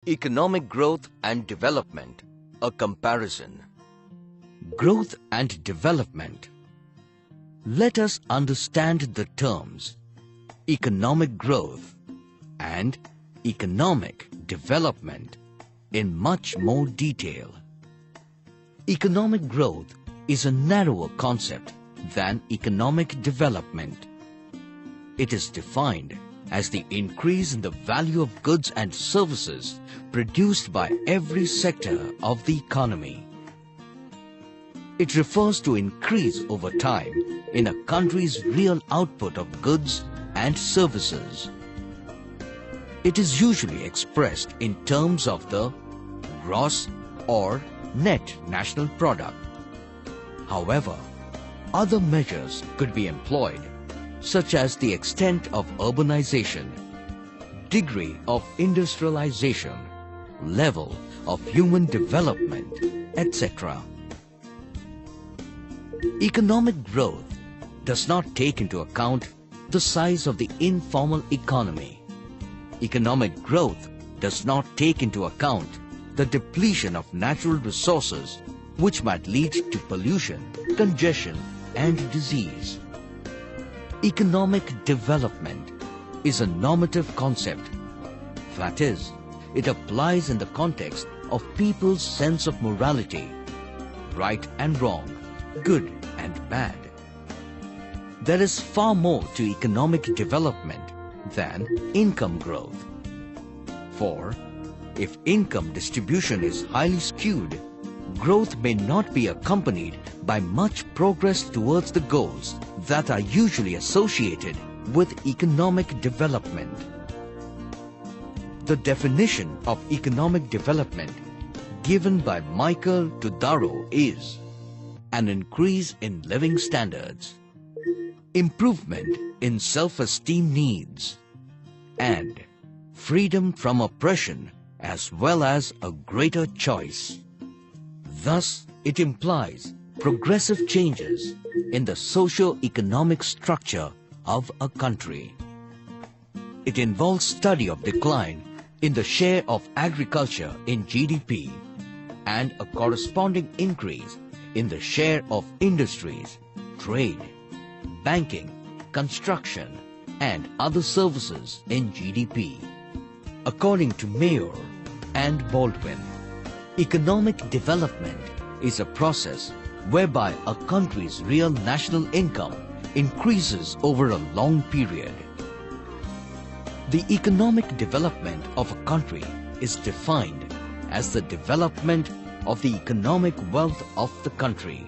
Economic growth and development, a comparison. Growth and development. Let us understand the terms economic growth and economic development in much more detail. Economic growth is a narrower concept than economic development. It is defined as the increase in the value of goods and services produced by every sector of the economy. It refers to increase over time in a country's real output of goods and services. It is usually expressed in terms of the gross or net national product. However, other measures could be employed, such as the extent of urbanization, degree of industrialization, level of human development, etc. Economic growth does not take into account the size of the informal economy. Economic growth does not take into account the depletion of natural resources which might lead to pollution, congestion, and disease. Economic development is a normative concept. That is, it applies in the context of people's sense of morality, right and wrong, good and bad. There is far more to economic development than income growth. For if income distribution is highly skewed, growth may not be accompanied by much progress towards the goals that are usually associated with economic development. The definition of economic development given by Michael Todaro is an increase in living standards, improvement in self-esteem needs, and freedom from oppression as well as a greater choice. Thus, it implies progressive changes in the socio-economic structure of a country. It involves study of decline in the share of agriculture in GDP and a corresponding increase in the share of industries, trade, banking, construction, and other services in GDP. According to Mayor and Baldwin, economic development is a process whereby a country's real national income increases over a long period. The economic development of a country is defined as the development of the economic wealth of the country.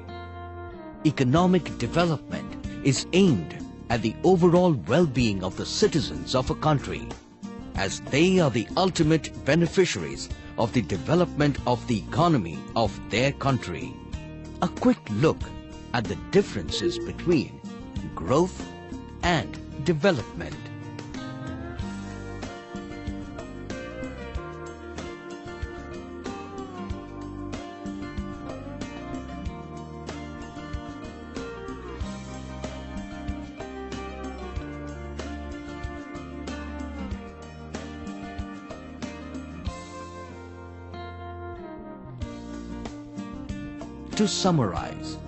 Economic development is aimed at the overall well-being of the citizens of a country, as they are the ultimate beneficiaries of the development of the economy of their country. A quick look at the differences between growth and development. To summarize,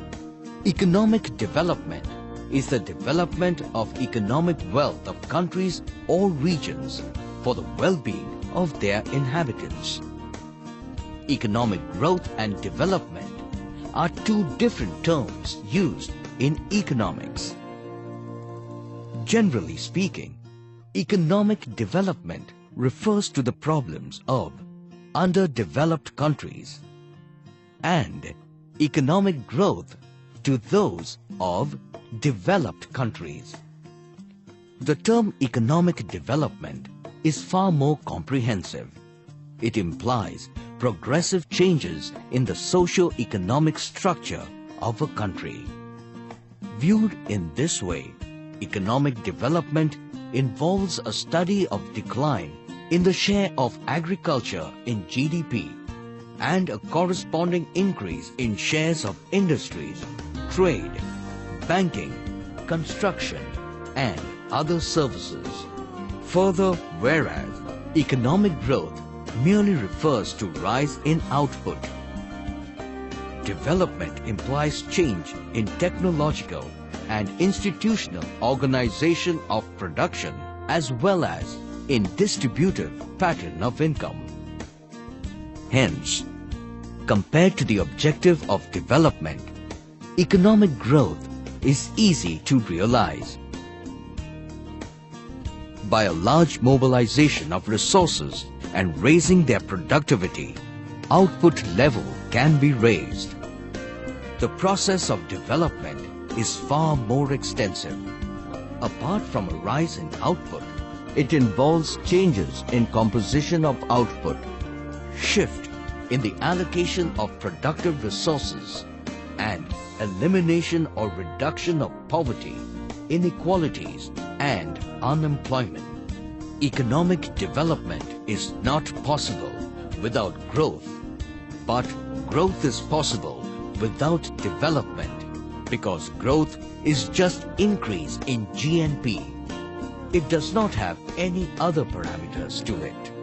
economic development is the development of economic wealth of countries or regions for the well-being of their inhabitants. Economic growth and development are two different terms used in economics. Generally speaking, economic development refers to the problems of underdeveloped countries, and economic growth to those of developed countries. The term economic development is far more comprehensive. It implies progressive changes in the socio-economic structure of a country. Viewed in this way, economic development involves a study of decline in the share of agriculture in GDP and a corresponding increase in shares of industries, trade, banking, construction, and other services. Further, whereas economic growth merely refers to rise in output. Development implies change in technological and institutional organization of production as well as in distributive pattern of income. Hence, compared to the objective of development, economic growth is easy to realize. By a large mobilization of resources and raising their productivity, output level can be raised. The process of development is far more extensive. Apart from a rise in output, it involves changes in composition of output, shift in the allocation of productive resources, and elimination or reduction of poverty, inequalities, and unemployment. Economic development is not possible without growth, but growth is possible without development because growth is just increase in GNP. It does not have any other parameters to it.